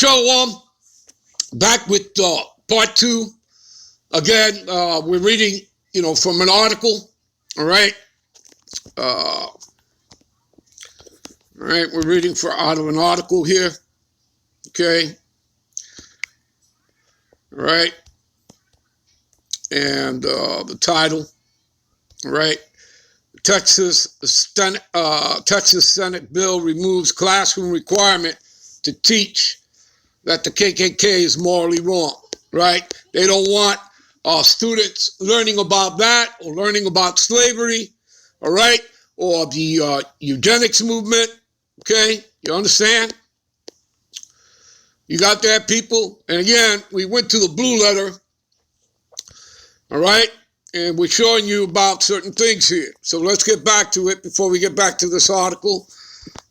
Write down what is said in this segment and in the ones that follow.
Shalom. Back with part 2. Again, we're reading, from an article. All right. All right. We're reading out of an article here. Okay. All right. And the title. All right. Texas Senate bill removes classroom requirement to teach that the KKK is morally wrong, right? They don't want students learning about that or learning about slavery, all right? Or the eugenics movement, okay? You understand? You got that, people? And again, we went to the blue letter, all right? And we're showing you about certain things here. So let's get back to it before we get back to this article.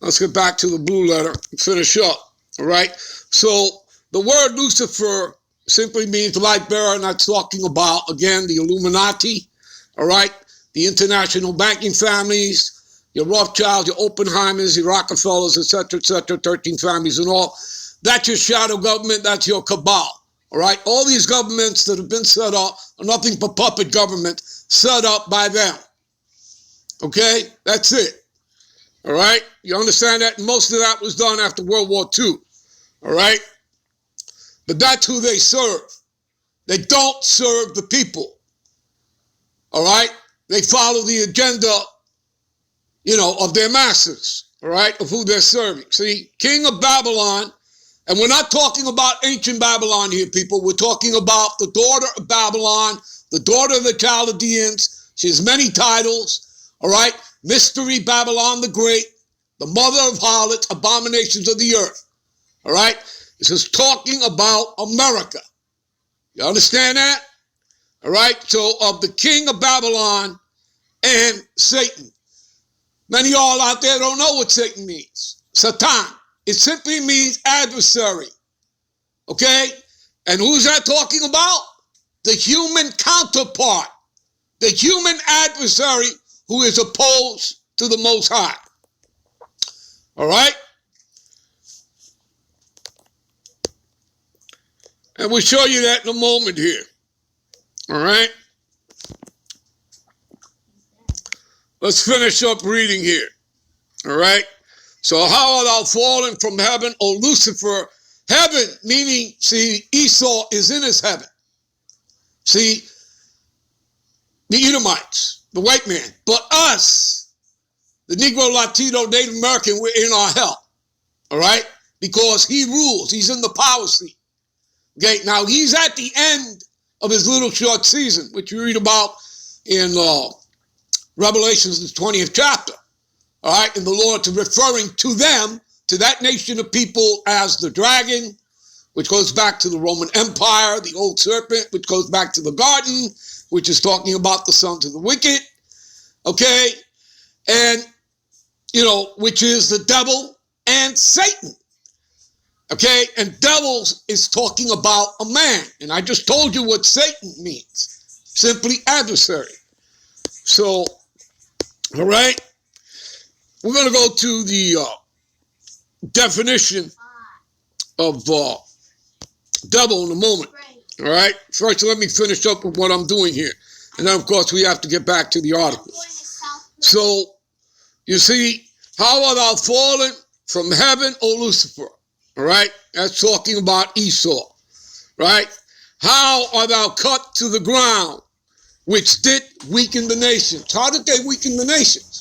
Let's get back to the blue letter and finish up, all right? So the word Lucifer simply means light bearer, and that's talking about, again, the Illuminati, all right? The international banking families, your Rothschilds, your Oppenheimers, your Rockefellers, et cetera, 13 families and all. That's your shadow government. That's your cabal. All right, all these governments that have been set up are nothing but puppet governments set up by them. Okay, that's it. All right, you understand that? Most of that was done after World War II. All right, but that's who they serve. They don't serve the people. All right, they follow the agenda, of their masses. All right, of who they're serving. See, King of Babylon. And we're not talking about ancient Babylon here, people. We're talking about the daughter of Babylon, the daughter of the Chaldeans. She has many titles, all right? Mystery Babylon the Great, the mother of harlots, abominations of the earth, all right? This is talking about America. You understand that? All right? So of the king of Babylon and Satan. Many of y'all out there don't know what Satan means. Satan. It simply means adversary, okay? And who's that talking about? The human counterpart, the human adversary who is opposed to the Most High, all right? And we'll show you that in a moment here, all right? Let's finish up reading here, all right? So how art thou fallen from heaven, O Lucifer? Heaven, meaning, see, Esau is in his heaven. See, the Edomites, the white man. But us, the Negro, Latino, Native American, we're in our hell. All right? Because he rules. He's in the power seat. Okay? Now, he's at the end of his little short season, which you read about in Revelations, the 20th chapter. All right, and the Lord is referring to them, to that nation of people as the dragon, which goes back to the Roman Empire, the old serpent, which goes back to the garden, which is talking about the sons of the wicked, okay? And, which is the devil and Satan, okay? And devils is talking about a man. And I just told you what Satan means, simply adversary. So, all right? We're going to go to the definition of devil in a moment, all right? First, let me finish up with what I'm doing here. And then, of course, we have to get back to the article. So, you see, how art thou fallen from heaven, O Lucifer, all right? That's talking about Esau, right? How art thou cut to the ground, which did weaken the nations? How did they weaken the nations?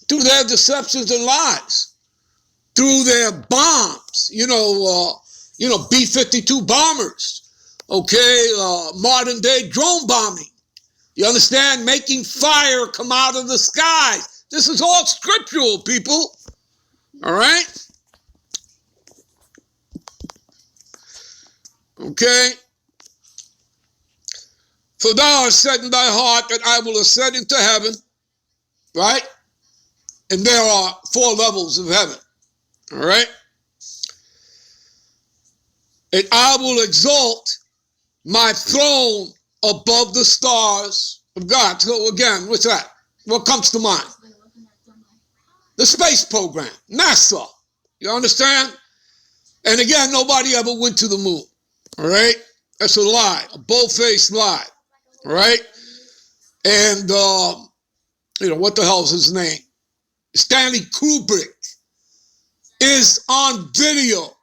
Through their deceptions and lies, through their bombs, B-52 bombers, okay, modern day drone bombing. You understand? Making fire come out of the skies. This is all scriptural, people. All right? Okay? For thou hast said in thy heart that I will ascend into heaven, right? And there are 4 levels of heaven, all right? And I will exalt my throne above the stars of God. So again, what's that? What comes to mind? The space program, NASA. You understand? And again, nobody ever went to the moon. All right? That's a lie, a bold-faced lie. All right? And, what the hell's his name? Stanley Kubrick is on video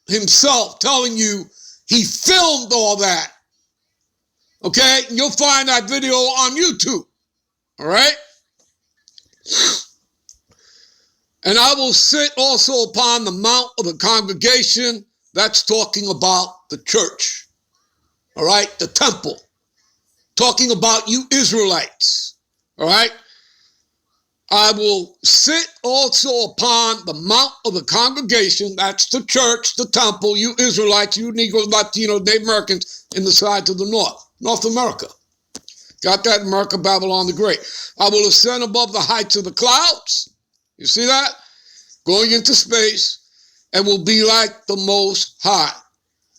himself telling you he filmed all that. Okay? And you'll find that video on YouTube. All right? And I will sit also upon the mount of the congregation. That's talking about the church. All right? The temple. Talking about you Israelites. All right? I will sit also upon the mount of the congregation. That's the church, the temple, you Israelites, you Negroes, Latinos, Native Americans in the side to the north. North America. Got that? America, Babylon the Great. I will ascend above the heights of the clouds. You see that? Going into space, and will be like the Most High.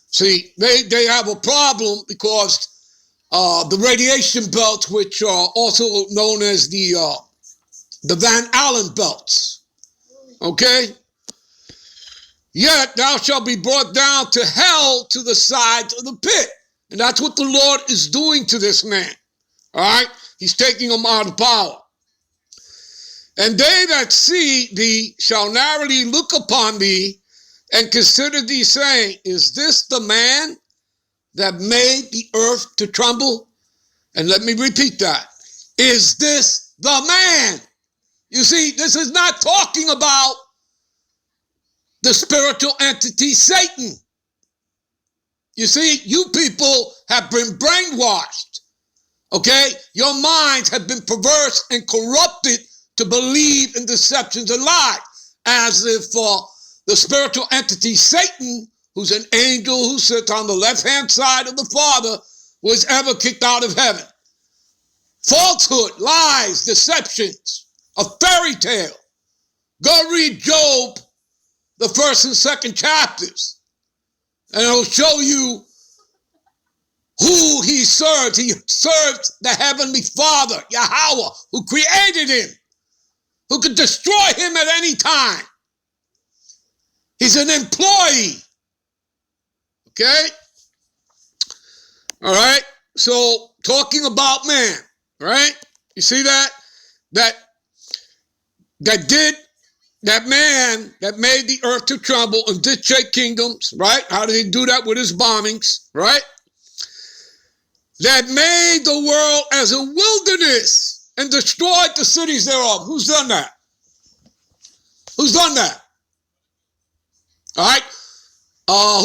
See, they have a problem because the radiation belts, which are also known as the Van Allen belts. Okay? Yet thou shalt be brought down to hell to the sides of the pit. And that's what the Lord is doing to this man. All right? He's taking him out of power. And they that see thee shall narrowly look upon thee and consider thee, saying, is this the man that made the earth to tremble? And let me repeat that. Is this the man? You see, this is not talking about the spiritual entity Satan. You see, you people have been brainwashed. Okay? Your minds have been perverse and corrupted to believe in deceptions and lies, as if the spiritual entity Satan, who's an angel who sits on the left-hand side of the Father, was ever kicked out of heaven. Falsehood, lies, deceptions, a fairy tale. Go read Job, the first and second chapters, and it'll show you who he served. He served the Heavenly Father, Yahweh, who created him, who could destroy him at any time. He's an employee. Okay? All right? So, talking about man, right? You see that? That man that made the earth to tremble and did shake kingdoms, right? How did he do that? With his bombings, right? That made the world as a wilderness and destroyed the cities thereof. Who's done that? Who's done that? All right?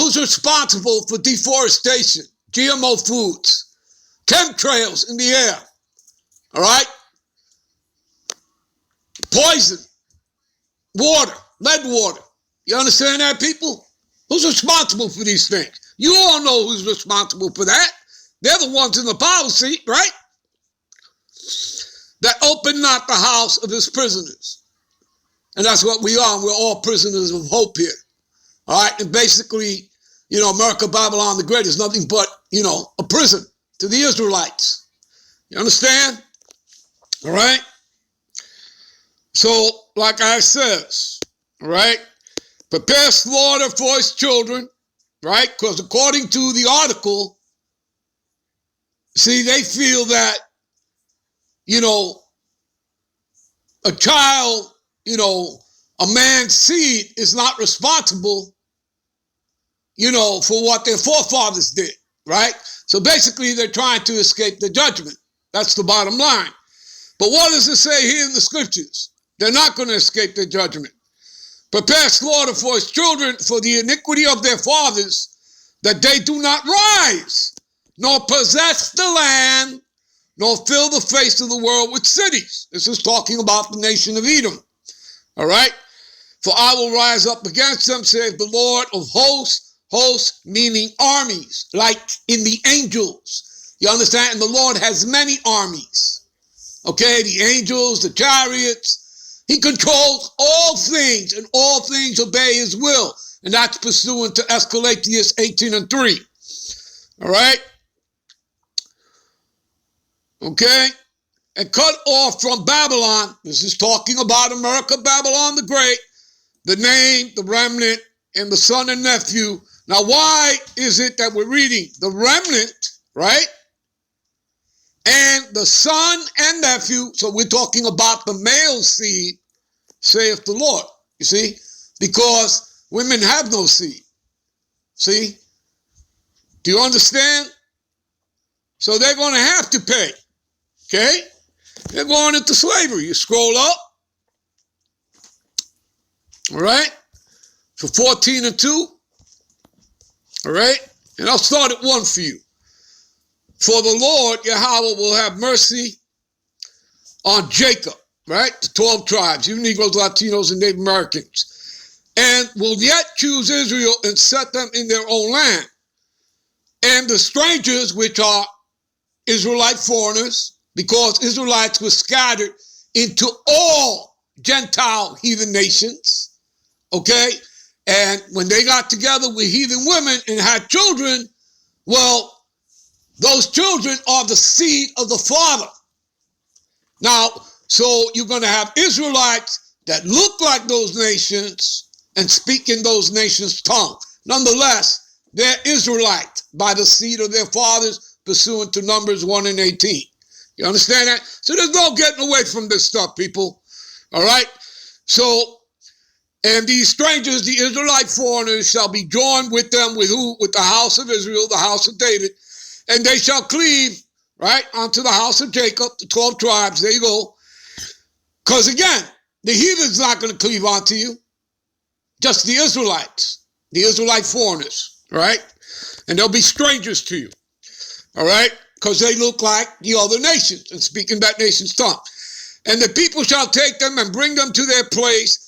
Who's responsible for deforestation, GMO foods, chemtrails in the air? All right? Poison, water, lead water. You understand that, people? Who's responsible for these things? You all know who's responsible for that. They're the ones in the power seat, right? That open not the house of his prisoners. And that's what we are. We're all prisoners of hope here. All right? And basically, America, Babylon the Great is nothing but, a prison to the Israelites. You understand? All right? So, like I says, all right, prepare slaughter for his children, right? Because according to the article, see, they feel that, a child, a man's seed is not responsible, for what their forefathers did, right? So basically, they're trying to escape the judgment. That's the bottom line. But what does it say here in the scriptures? They're not going to escape their judgment. Prepare slaughter for his children for the iniquity of their fathers, that they do not rise, nor possess the land, nor fill the face of the world with cities. This is talking about the nation of Edom. All right? For I will rise up against them, saith the Lord of hosts, hosts meaning armies, like in the angels. You understand? And the Lord has many armies. Okay? The angels, the chariots. He controls all things, and all things obey his will. And that's pursuant to Escalatius 18:3. All right? Okay? And cut off from Babylon, this is talking about America, Babylon the Great, the name, the remnant, and the son and nephew. Now, why is it that we're reading the remnant, right? And the son and nephew, so we're talking about the male seed, saith the Lord. You see? Because women have no seed. See? Do you understand? So they're going to have to pay. Okay? They're going into slavery. You scroll up. All right? For 14 and 2. All right? And I'll start at 1 for you. For the Lord, Yahweh, will have mercy on Jacob, right? The 12 tribes, you Negroes, Latinos, and Native Americans, and will yet choose Israel and set them in their own land. And the strangers, which are Israelite foreigners, because Israelites were scattered into all Gentile heathen nations, okay? And when they got together with heathen women and had children, well, those children are the seed of the father. Now, so you're going to have Israelites that look like those nations and speak in those nations' tongue. Nonetheless, they're Israelite by the seed of their fathers, pursuant to Numbers 1 and 18. You understand that? So there's no getting away from this stuff, people. All right? So, and these strangers, the Israelite foreigners, shall be joined with them with who? With the house of Israel, the house of David. And they shall cleave, right, unto the house of Jacob, the 12 tribes. There you go. Because again, the heathen's not going to cleave onto you. Just the Israelites, the Israelite foreigners, right? And they'll be strangers to you, all right? Because they look like the other nations and speak in that nation's tongue. And the people shall take them and bring them to their place.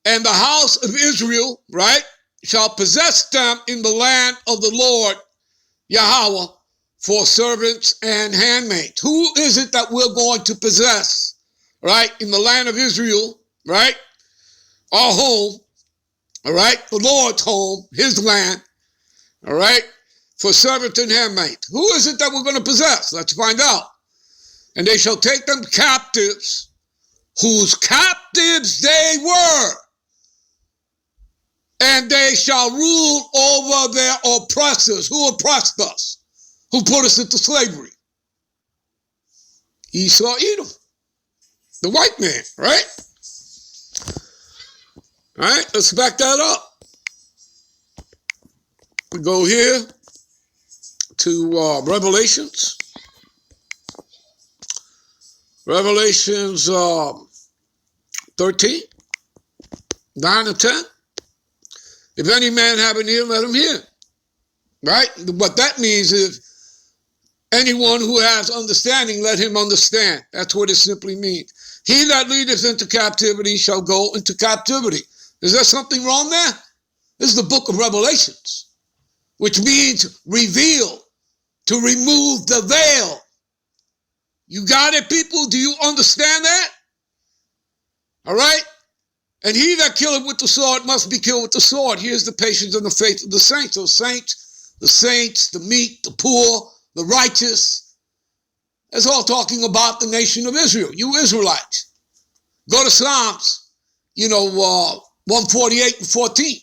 And the house of Israel, right, shall possess them in the land of the Lord, Yahweh, for servants and handmaids. Who is it that we're going to possess, right, in the land of Israel, right? Our home, all right? The Lord's home, his land, all right? For servants and handmaids. Who is it that we're going to possess? Let's find out. And they shall take them captives, whose captives they were, and they shall rule over their oppressors. Who oppressed us? Who put us into slavery? Esau, Edom, the white man, right? All right, let's back that up. We go here to Revelations. Revelations 13, 9 and 10. If any man have an ear, let him hear. Right? What that means is anyone who has understanding, let him understand. That's what it simply means. He that leadeth into captivity shall go into captivity. Is there something wrong there? This is the book of Revelations, which means reveal, to remove the veil. You got it, people? Do you understand that? All right? And he that killeth with the sword must be killed with the sword. Here's the patience and the faith of the saints. Those saints, the meek, the poor, the righteous. That's all talking about the nation of Israel. You Israelites. Go to Psalms, 148 and 14.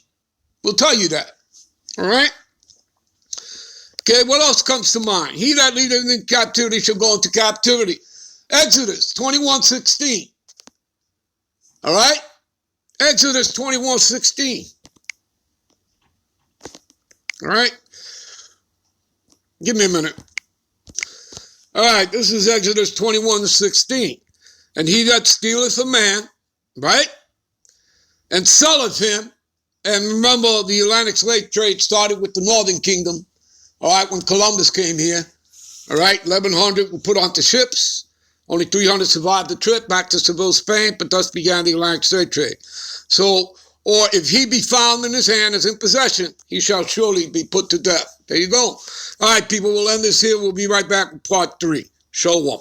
We'll tell you that. All right? Okay, what else comes to mind? He that leadeth in captivity shall go into captivity. Exodus 21:16. All right? Exodus 21:16. All right? Give me a minute. All right, this is Exodus 21:16. And he that stealeth a man, right, and selleth him, and remember the Atlantic slave trade started with the Northern Kingdom, all right, when Columbus came here, all right, 1,100 were put onto ships. Only 300 survived the trip back to Seville, Spain, but thus began the Atlantic slave trade. So, or if he be found in his hand as in possession, he shall surely be put to death. There you go. All right, people, we'll end this here. We'll be right back with part 3. Shalom.